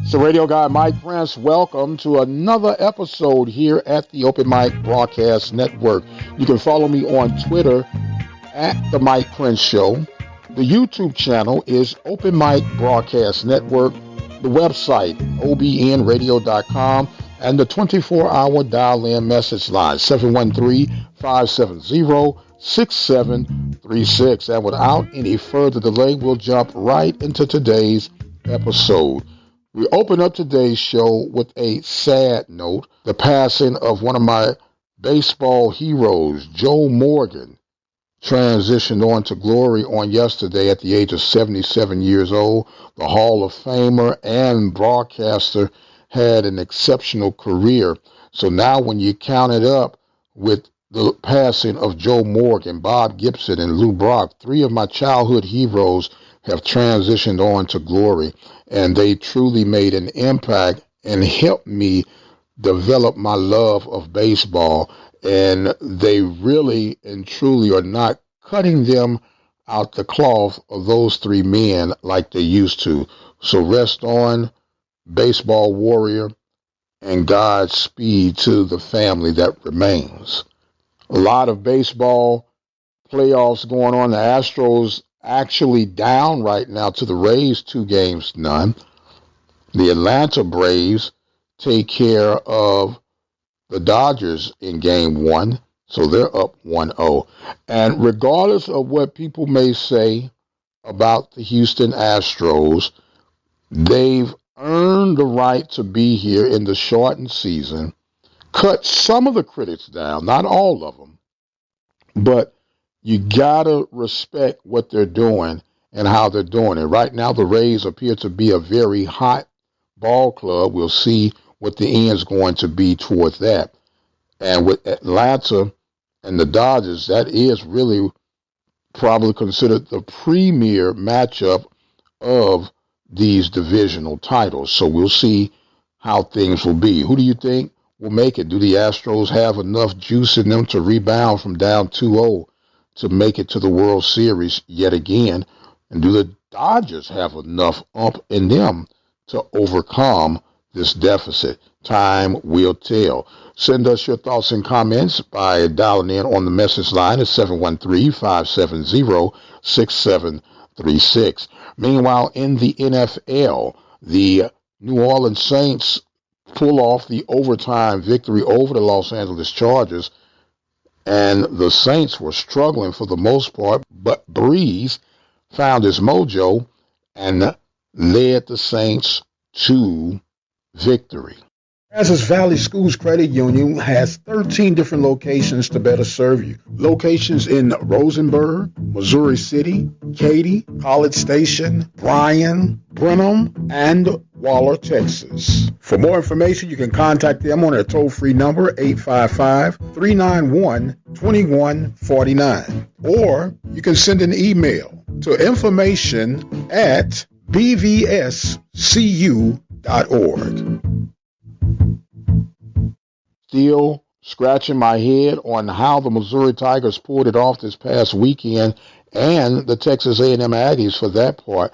It's the radio guy, Mike Prince. Welcome to another episode here at the Open Mic Broadcast Network. You can follow me on Twitter at The Mike Prince Show. The YouTube channel is Open Mic Broadcast Network. The website, obnradio.com. And the 24-hour dial-in message line, 713-570-6736. And without any further delay, we'll jump right into today's episode. We open up today's show with a sad note, the passing of one of my baseball heroes, Joe Morgan, transitioned on to glory on yesterday at the age of 77 years old. The Hall of Famer and broadcaster had an exceptional career. So now when you count it up with the passing of Joe Morgan, Bob Gibson, and Lou Brock, three of my childhood heroes have transitioned on to glory, and they truly made an impact and helped me develop my love of baseball. And they really and truly are not cutting them out the cloth of those three men like they used to. So rest on, baseball warrior, and Godspeed to the family that remains. A lot of baseball playoffs going on. The Astros actually down right now to the Rays 2-0. The Atlanta Braves take care of the Dodgers in game one, so they're up 1-0. And regardless of what people may say about the Houston Astros, they've earned the right to be here in the shortened season, cut some of the critics down, not all of them, but you gotta respect what they're doing and how they're doing it. Right now, the Rays appear to be a very hot ball club. We'll see what the end's going to be towards that. And with Atlanta and the Dodgers, that is really probably considered the premier matchup of these divisional titles. So we'll see how things will be. Who do you think will make it? Do the Astros have enough juice in them to rebound from down 2-0 to make it to the World Series yet again? And do the Dodgers have enough in them to overcome this deficit? Time will tell. Send us your thoughts and comments by dialing in on the message line at 713-570-6736. Meanwhile, in the NFL, the New Orleans Saints pull off the overtime victory over the Los Angeles Chargers, and the Saints were struggling for the most part, but Breeze found his mojo and led the Saints to victory. Brazos Valley Schools Credit Union has 13 different locations to better serve you. Locations in Rosenberg, Missouri City, Katy, College Station, Bryan, Brenham, and Waller, Texas. For more information, you can contact them on their toll-free number, 855-391-2149. Or you can send an email to information@bvscu.org. Still scratching my head on how the Missouri Tigers pulled it off this past weekend, and the Texas A&M Aggies for that part.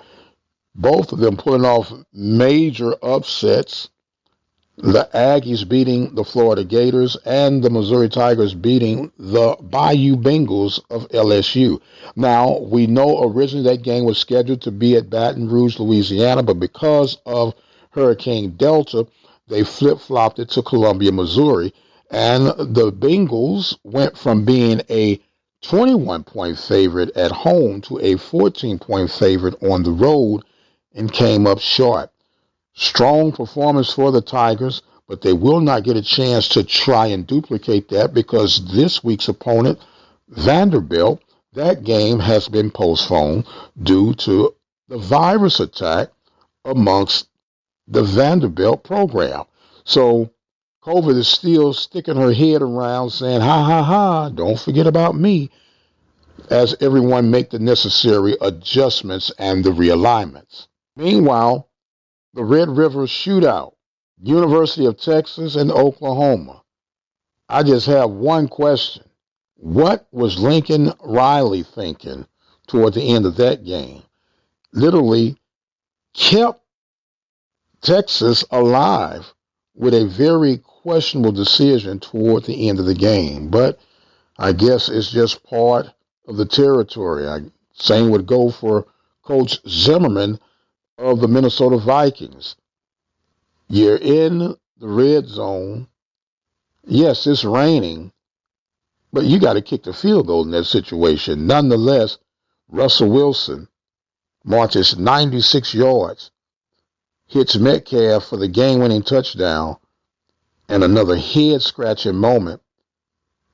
Both of them pulling off major upsets. The Aggies beating the Florida Gators and the Missouri Tigers beating the Bayou Bengals of LSU. Now, we know originally that game was scheduled to be at Baton Rouge, Louisiana, but because of Hurricane Delta, they flip-flopped it to Columbia, Missouri, and the Bengals went from being a 21-point favorite at home to a 14-point favorite on the road and came up short. Strong performance for the Tigers, but they will not get a chance to try and duplicate that because this week's opponent, Vanderbilt, that game has been postponed due to the virus attack amongst the Vanderbilt program. So COVID is still sticking her head around saying, ha, ha, ha, don't forget about me, as everyone make the necessary adjustments and the realignments. Meanwhile, the Red River Shootout, University of Texas and Oklahoma. I just have one question. What was Lincoln Riley thinking toward the end of that game? Literally kept Texas alive with a very questionable decision toward the end of the game. But I guess it's just part of the territory. Same would go for Coach Zimmerman of the Minnesota Vikings. You're in the red zone. Yes, it's raining, but you got to kick the field goal in that situation. Nonetheless, Russell Wilson marches 96 yards, hits Metcalf for the game-winning touchdown, and another head-scratching moment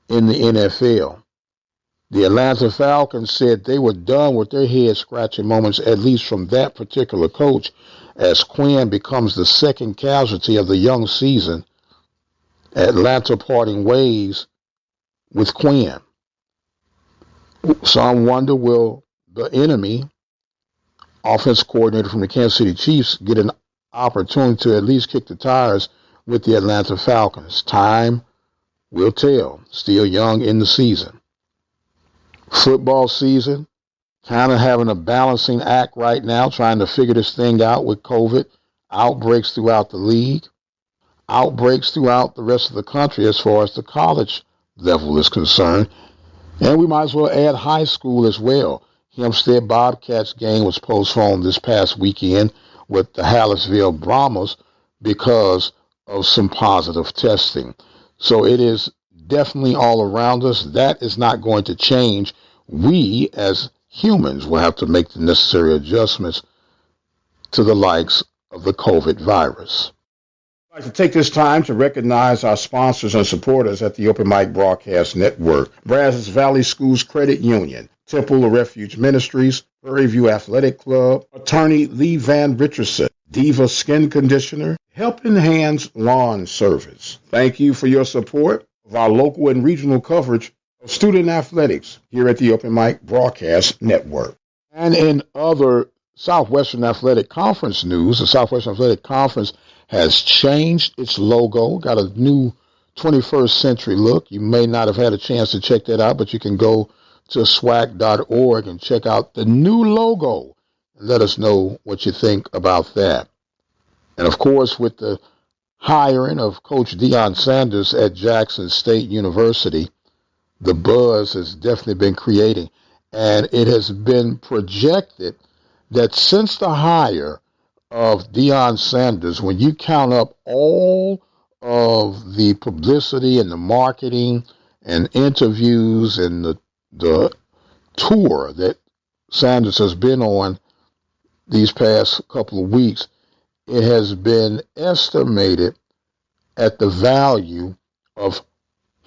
in the NFL. The Atlanta Falcons said they were done with their head-scratching moments, at least from that particular coach, as Quinn becomes the second casualty of the young season. Atlanta parting ways with Quinn. Some wonder, will the enemy, offense coordinator from the Kansas City Chiefs, get an opportunity to at least kick the tires with the Atlanta Falcons? Time will tell. Still young in the season. Football season, kind of having a balancing act right now, trying to figure this thing out with COVID. Outbreaks throughout the league. Outbreaks throughout the rest of the country as far as the college level is concerned. And we might as well add high school as well. Hempstead Bobcats game was postponed this past weekend with the Hallettsville Brahmas because of some positive testing. So it is definitely all around us. That is not going to change. We as humans will have to make the necessary adjustments to the likes of the COVID virus. I'd like to take this time to recognize our sponsors and supporters at the Open Mic Broadcast Network: Brazos Valley Schools Credit Union, Temple of Refuge Ministries, Prairie View Athletic Club, Attorney Lee Van Richardson, Diva Skin Conditioner, Helping Hands Lawn Service. Thank you for your support of our local and regional coverage of student athletics here at the Open Mic Broadcast Network. And in other Southwestern Athletic Conference news, the Southwestern Athletic Conference has changed its logo, got a new 21st century look. You may not have had a chance to check that out, but you can go to SWAC.org and check out the new logo and let us know what you think about that. And of course, with the hiring of Coach Deion Sanders at Jackson State University, the buzz has definitely been creating. And it has been projected that since the hire of Deion Sanders, when you count up all of the publicity and the marketing and interviews and the tour that Sanders has been on these past couple of weeks, it has been estimated at the value of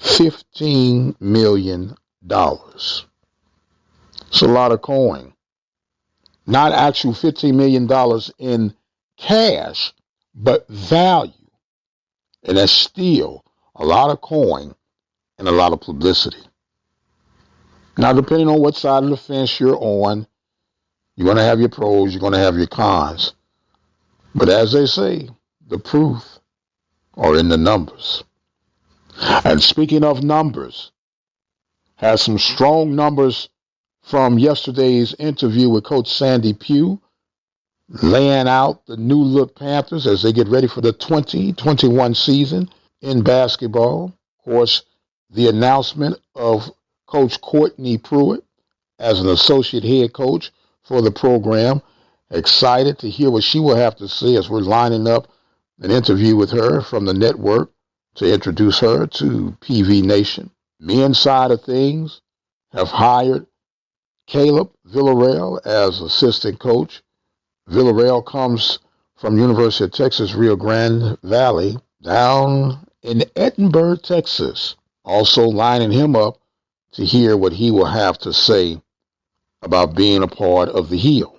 $15 million. It's a lot of coin. Not actual $15 million in cash, but value. And that's still a lot of coin and a lot of publicity. Now, depending on what side of the fence you're on, you're going to have your pros, you're going to have your cons. But as they say, the proof are in the numbers. And speaking of numbers, has some strong numbers from yesterday's interview with Coach Sandy Pugh, laying out the new look Panthers as they get ready for the 2021 season in basketball. Of course, the announcement of Coach Courtney Pruitt as an associate head coach for the program. Excited to hear what she will have to say as we're lining up an interview with her from the network to introduce her to PV Nation. Men's side of things have hired Caleb Villarreal as assistant coach. Villarreal comes from University of Texas, Rio Grande Valley, down in Edinburgh, Texas. Also lining him up to hear what he will have to say about being a part of the Heel.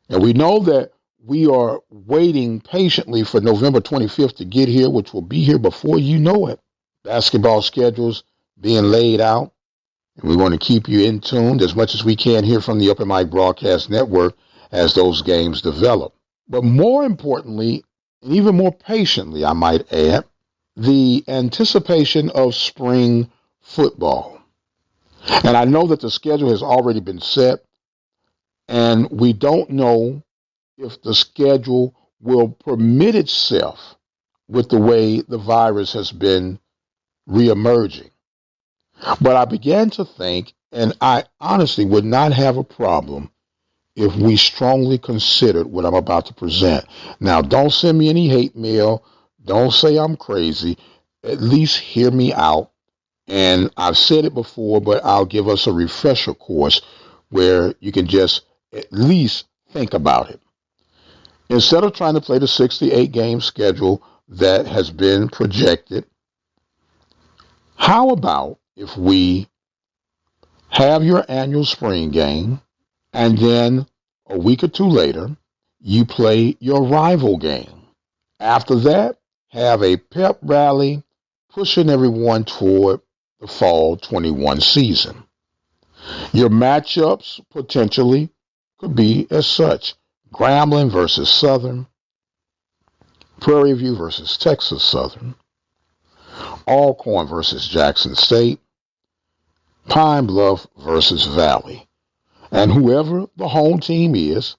And we know that we are waiting patiently for November 25th to get here, which will be here before you know it. Basketball schedules being laid out. And we want to keep you in tune as much as we can here from the Open Mic Broadcast Network as those games develop. But more importantly, and even more patiently, I might add, the anticipation of spring football. And I know that the schedule has already been set, and we don't know if the schedule will permit itself with the way the virus has been reemerging. But I began to think, and I honestly would not have a problem if we strongly considered what I'm about to present. Now, don't send me any hate mail. Don't say I'm crazy. At least hear me out. And I've said it before, but I'll give us a refresher course where you can just at least think about it. Instead of trying to play the 68 game schedule that has been projected, how about if we have your annual spring game and then a week or two later, you play your rival game. After that, have a pep rally pushing everyone toward the fall 21 season. Your matchups potentially could be as such: Grambling versus Southern, Prairie View versus Texas Southern, Alcorn versus Jackson State, Pine Bluff versus Valley. And whoever the home team is,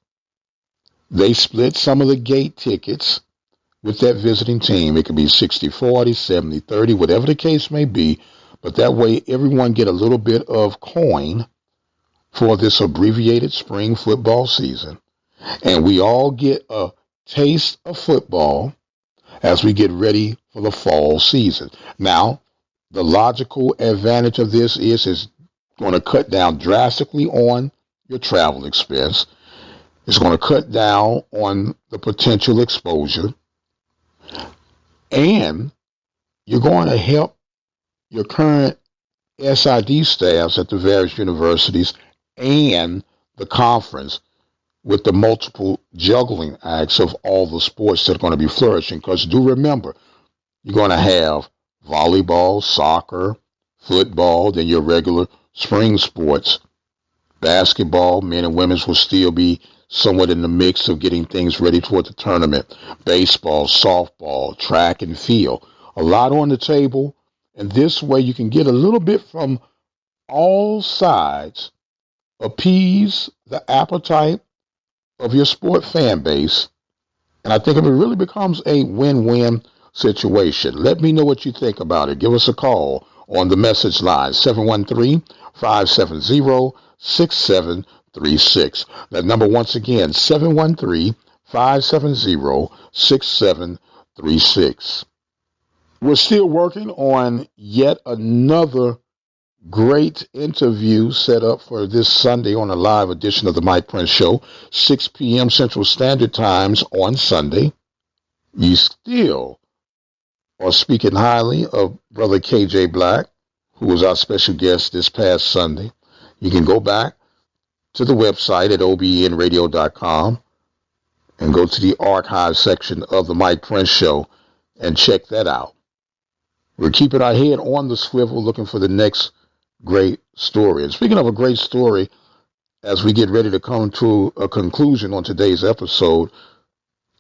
they split some of the gate tickets with that visiting team. It could be 60-40, 70-30, whatever the case may be. But that way everyone get a little bit of coin for this abbreviated spring football season. And we all get a taste of football as we get ready for the fall season. Now, the logical advantage of this is it's going to cut down drastically on your travel expense. It's going to cut down on the potential exposure. And you're going to help your current SID staffs at the various universities and the conference with the multiple juggling acts of all the sports that are going to be flourishing. Because do remember, you're going to have volleyball, soccer, football, then your regular spring sports. Basketball, men and women's will still be somewhat in the mix of getting things ready toward the tournament. Baseball, softball, track and field. A lot on the table. And this way you can get a little bit from all sides, appease the appetite of your sport fan base. And I think it really becomes a win-win situation. Let me know what you think about it. Give us a call on the message line, 713-570-6736. That number once again, 713-570-6736. We're still working on yet another great interview set up for this Sunday on a live edition of the Mike Prince Show, 6 p.m. Central Standard Times on Sunday. You still are speaking highly of Brother KJ Black, who was our special guest this past Sunday. You can go back to the website at obnradio.com and go to the archive section of the Mike Prince Show and check that out. We're keeping our head on the swivel looking for the next great story. And speaking of a great story, as we get ready to come to a conclusion on today's episode,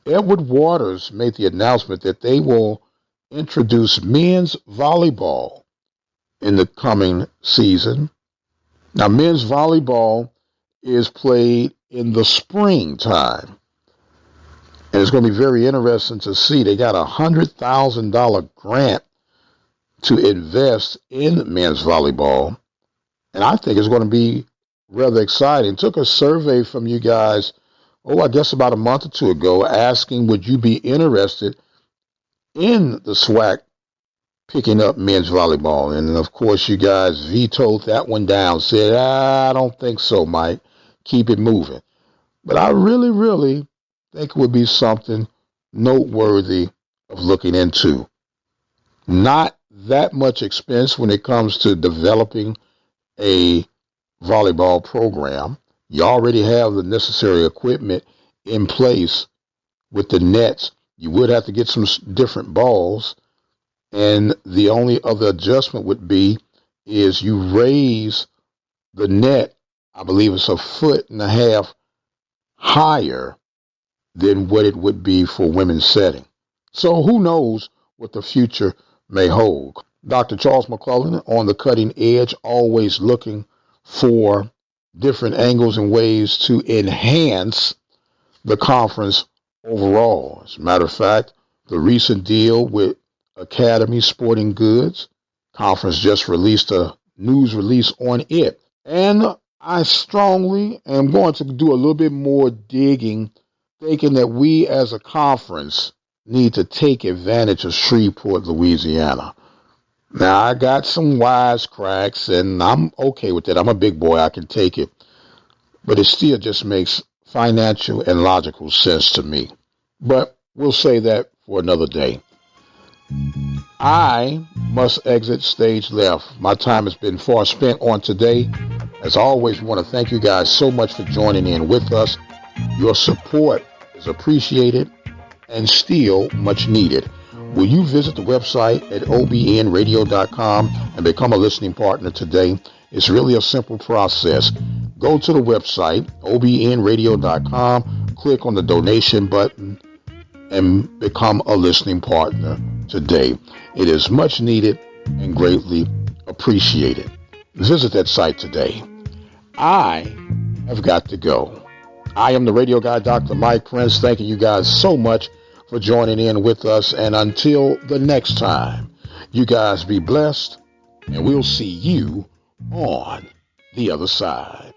Edward Waters made the announcement that they will introduce men's volleyball in the coming season. Now, men's volleyball is played in the springtime. And it's going to be very interesting to see. They got a $100,000 grant to invest in men's volleyball. And I think it's going to be rather exciting. Took a survey from you guys, I guess about a month or two ago, asking would you be interested in the SWAC picking up men's volleyball? And of course, you guys vetoed that one down, said, I don't think so, Mike. Keep it moving. But I really, really think it would be something noteworthy of looking into. Not that much expense when it comes to developing a volleyball program. You already have the necessary equipment in place with the nets. You would have to get some different balls. And the only other adjustment would be is you raise the net, I believe it's 1.5 feet higher than what it would be for women's setting. So who knows what the future may hold. Dr. Charles McClellan on the cutting edge, always looking for different angles and ways to enhance the conference overall. As a matter of fact, the recent deal with Academy Sporting Goods conference just released a news release on it. And I strongly am going to do a little bit more digging, thinking that we as a conference need to take advantage of Shreveport, Louisiana. Now, I got some wisecracks, and I'm okay with that. I'm a big boy. I can take it. But it still just makes financial and logical sense to me. But we'll say that for another day. I must exit stage left. My time has been far spent on today. As always, we want to thank you guys so much for joining in with us. Your support is appreciated and still much needed. Will you visit the website at obnradio.com and become a listening partner today? It's really a simple process. Go to the website, obnradio.com, click on the donation button, and become a listening partner today. It is much needed and greatly appreciated. Visit that site today. I have got to go. I am the radio guy, Dr. Mike Prince, thanking you guys so much for joining in with us. And until the next time, you guys be blessed, and we'll see you on the other side.